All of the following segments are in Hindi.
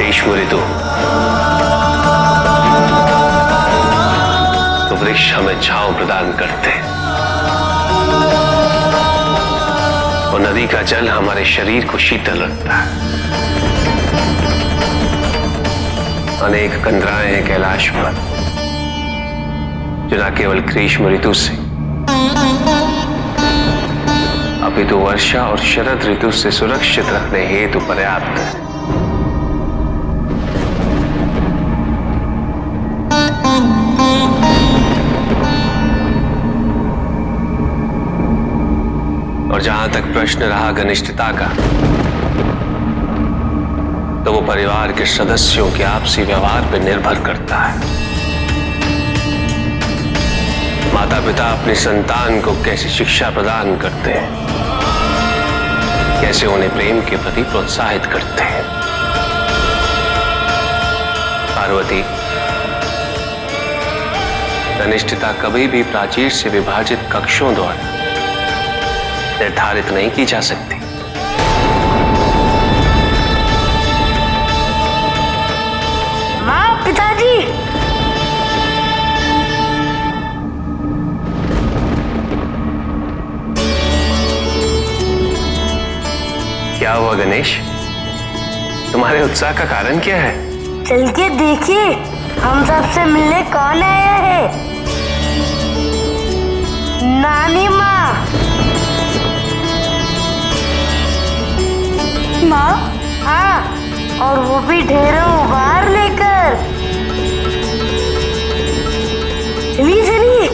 ग्रीष्म ऋतु, तो वृक्ष हमें छांव प्रदान करते हैं और नदी का जल हमारे शरीर को शीतल रखता है। अनेक कंदराएं हैं कैलाश पर जो न केवल ग्रीष्म ऋतु से अपितु वर्षा और शरद ऋतु से सुरक्षित रखने हेतु पर्याप्त है। और जहां तक प्रश्न रहा घनिष्ठता का, तो वो परिवार के सदस्यों के आपसी व्यवहार पर निर्भर करता है। माता पिता अपनी संतान को कैसी शिक्षा प्रदान करते हैं, कैसे उन्हें प्रेम के प्रति प्रोत्साहित करते हैं। पार्वती, घनिष्ठता कभी भी प्राचीर से विभाजित कक्षों द्वारा निर्धारित नहीं की जा सकती। माँ, पिताजी। क्या हुआ गणेश? तुम्हारे उत्साह का कारण क्या है? चल के देखिए, हम सबसे मिलने कौन आया है। नानी माँ। माँ? हाँ, और वो भी ढेरों उपहार लेकर। चलिए चलिए।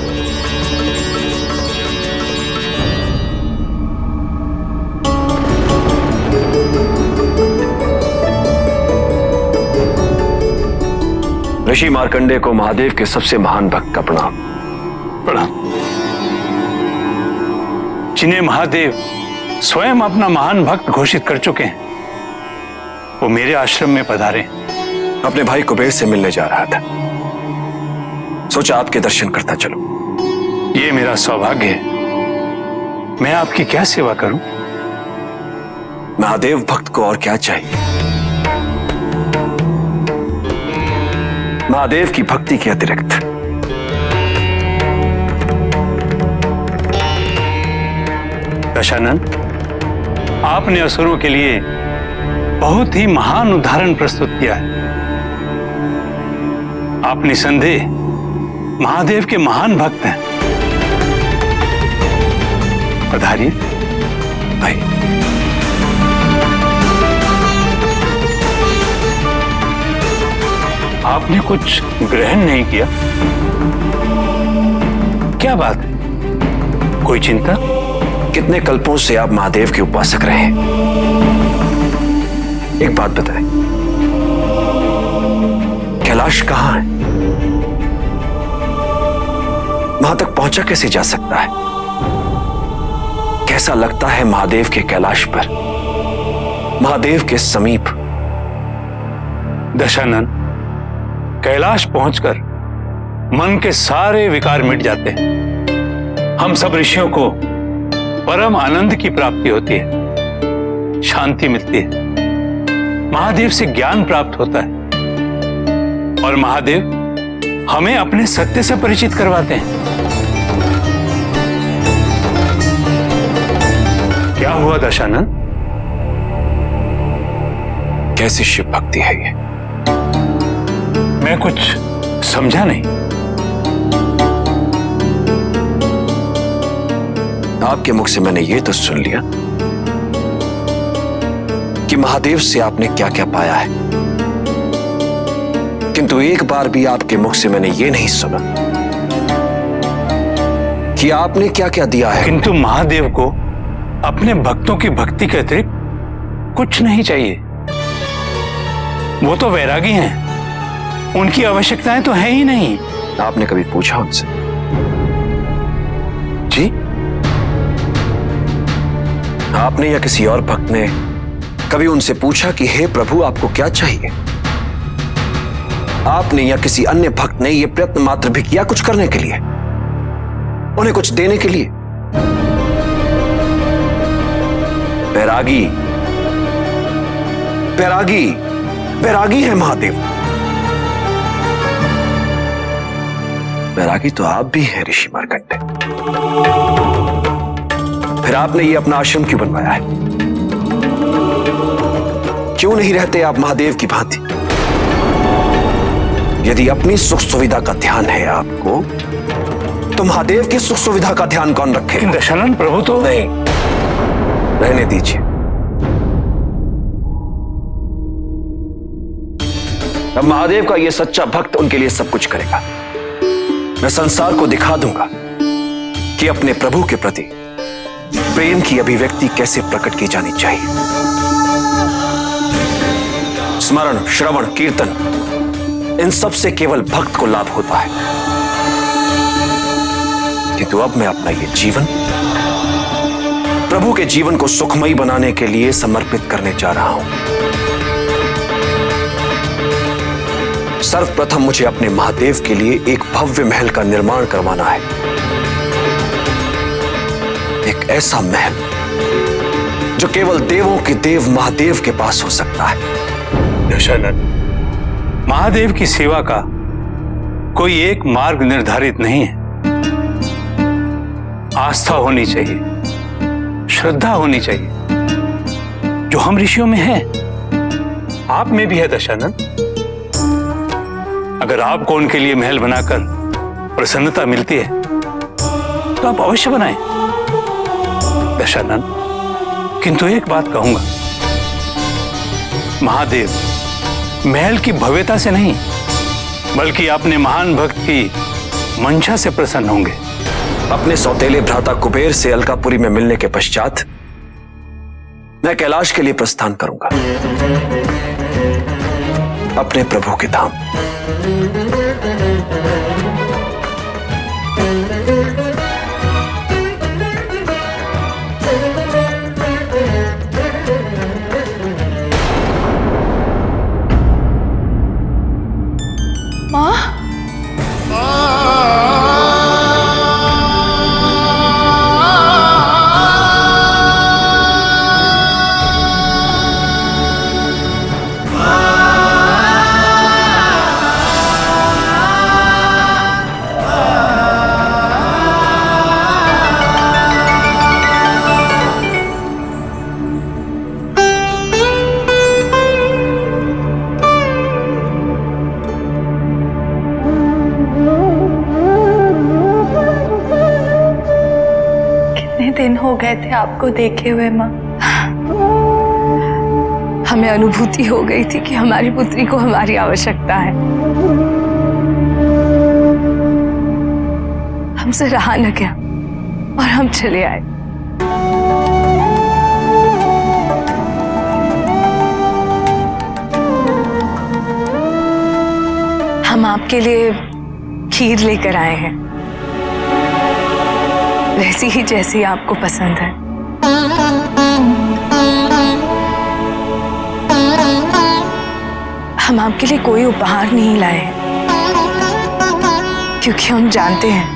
ऋषि मार्कंडेय को महादेव के सबसे महान भक्त का प्रणाम। प्रणाम। जिन्हें महादेव स्वयं अपना महान भक्त घोषित कर चुके हैं, वो मेरे आश्रम में पधारे। अपने भाई कुबेर से मिलने जा रहा था, सोचा आपके दर्शन करता चलो। ये मेरा सौभाग्य है। मैं आपकी क्या सेवा करूं? महादेव भक्त को और क्या चाहिए? महादेव की भक्ति के अतिरिक्त दशानन, आपने असुरों के लिए बहुत ही महान उदाहरण प्रस्तुत किया है। आप निसंदेह महादेव के महान भक्त हैं। पधारिए। भाई, आपने कुछ ग्रहण नहीं किया? क्या बात है? कोई चिंता? कितने कल्पों से आप महादेव के उपासक रहे हैं? एक बात बताएं, कैलाश कहां है? वहां तक पहुंचा कैसे जा सकता है? कैसा लगता है महादेव के कैलाश पर, महादेव के समीप? दशानन, कैलाश पहुंचकर मन के सारे विकार मिट जाते हैं। हम सब ऋषियों को परम आनंद की प्राप्ति होती है, शांति मिलती है। महादेव से ज्ञान प्राप्त होता है और महादेव हमें अपने सत्य से परिचित करवाते हैं। क्या हुआ दशानन? कैसी शिव भक्ति है ये? मैं कुछ समझा नहीं। आपके मुख से मैंने ये तो सुन लिया कि महादेव से आपने क्या क्या पाया है, किंतु एक बार भी आपके मुख से मैंने ये नहीं सुना कि आपने क्या क्या दिया है। किंतु महादेव को अपने भक्तों की भक्ति के अतिरिक्त कुछ नहीं चाहिए। वो तो वैरागी हैं, उनकी आवश्यकताएं तो है ही नहीं। आपने कभी पूछा उनसे? जी? आपने या किसी और भक्त ने कभी उनसे पूछा कि हे प्रभु, आपको क्या चाहिए? आपने या किसी अन्य भक्त ने यह प्रयत्न मात्र भी किया कुछ करने के लिए, उन्हें कुछ देने के लिए? बैरागी, बैरागी, बैरागी हैं महादेव। बैरागी तो आप भी हैं ऋषि मार्कंडेय। फिर आपने ये अपना आश्रम क्यों बनवाया है? क्यों नहीं रहते आप महादेव की भांति? यदि अपनी सुख सुविधा का ध्यान है आपको, तो महादेव की सुख सुविधा का ध्यान कौन रखे? दशानन प्रभु तो नहीं, रहने दीजिए। अब महादेव का यह सच्चा भक्त उनके लिए सब कुछ करेगा। मैं संसार को दिखा दूंगा कि अपने प्रभु के प्रति प्रेम की अभिव्यक्ति कैसे प्रकट की जानी चाहिए। स्मरण, श्रवण, कीर्तन, इन सब से केवल भक्त को लाभ होता है। किंतु अब मैं अपना ये जीवन प्रभु के जीवन को सुखमयी बनाने के लिए समर्पित करने जा रहा हूं। सर्वप्रथम मुझे अपने महादेव के लिए एक भव्य महल का निर्माण करवाना है। एक ऐसा महल जो केवल देवों के देव महादेव के पास हो सकता है। दशानन, महादेव की सेवा का कोई एक मार्ग निर्धारित नहीं है। आस्था होनी चाहिए, श्रद्धा होनी चाहिए, जो हम ऋषियों में है, आप में भी है दशानन। अगर आपको उनके लिए महल बनाकर प्रसन्नता मिलती है तो आप अवश्य बनाएं दशानन। किंतु एक बात कहूंगा, महादेव महल की भव्यता से नहीं बल्कि अपने महान भक्त की मंशा से प्रसन्न होंगे। अपने सौतेले भ्राता कुबेर से अलकापुरी में मिलने के पश्चात मैं कैलाश के लिए प्रस्थान करूंगा, अपने प्रभु के धाम। दिन हो गए थे आपको देखे हुए माँ। हमें अनुभूति हो गई थी कि हमारी पुत्री को हमारी आवश्यकता है। हमसे रहा न गया और हम चले आए। हम आपके लिए खीर लेकर आए हैं, वैसी ही जैसी आपको पसंद है। हम आपके लिए कोई उपहार नहीं लाए क्योंकि हम जानते हैं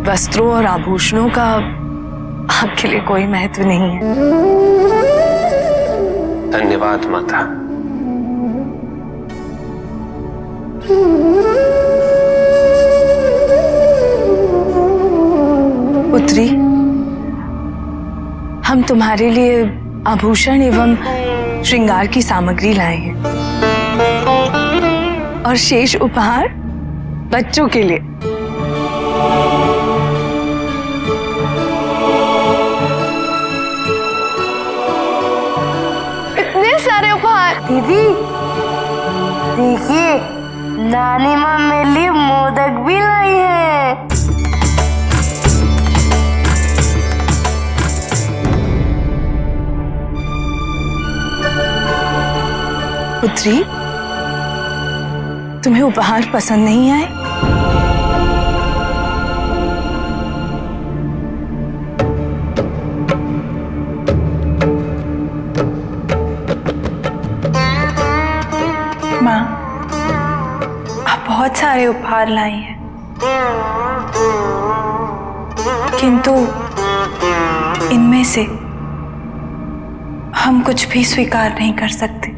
वस्त्रों और आभूषणों का आपके लिए कोई महत्व नहीं है। धन्यवाद माता। पुत्री, हम तुम्हारे लिए आभूषण एवं श्रृंगार की सामग्री लाए हैं और शेष उपहार बच्चों के लिए। इतने सारे उपहार। दीदी देखिए, नानी माँ मेरे लिए मोदक भी लाई है। पुत्री, तुम्हें उपहार पसंद नहीं आए? माँ, आप बहुत सारे उपहार लाई हैं, किंतु इनमें से हम कुछ भी स्वीकार नहीं कर सकते।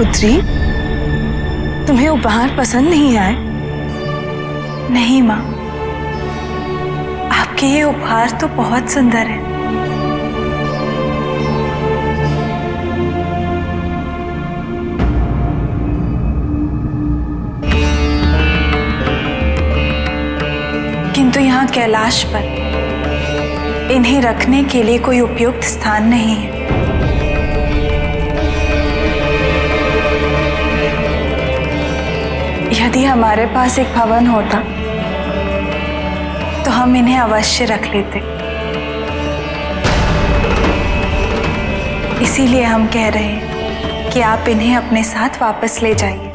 पुत्री, तुम्हें उपहार पसंद नहीं आए? नहीं माँ, आपके ये उपहार तो बहुत सुंदर है। किंतु यहाँ कैलाश पर इन्हें रखने के लिए कोई उपयुक्त स्थान नहीं है। यदि हमारे पास एक भवन होता तो हम इन्हें अवश्य रख लेते। इसीलिए हम कह रहे हैं कि आप इन्हें अपने साथ वापस ले जाइए।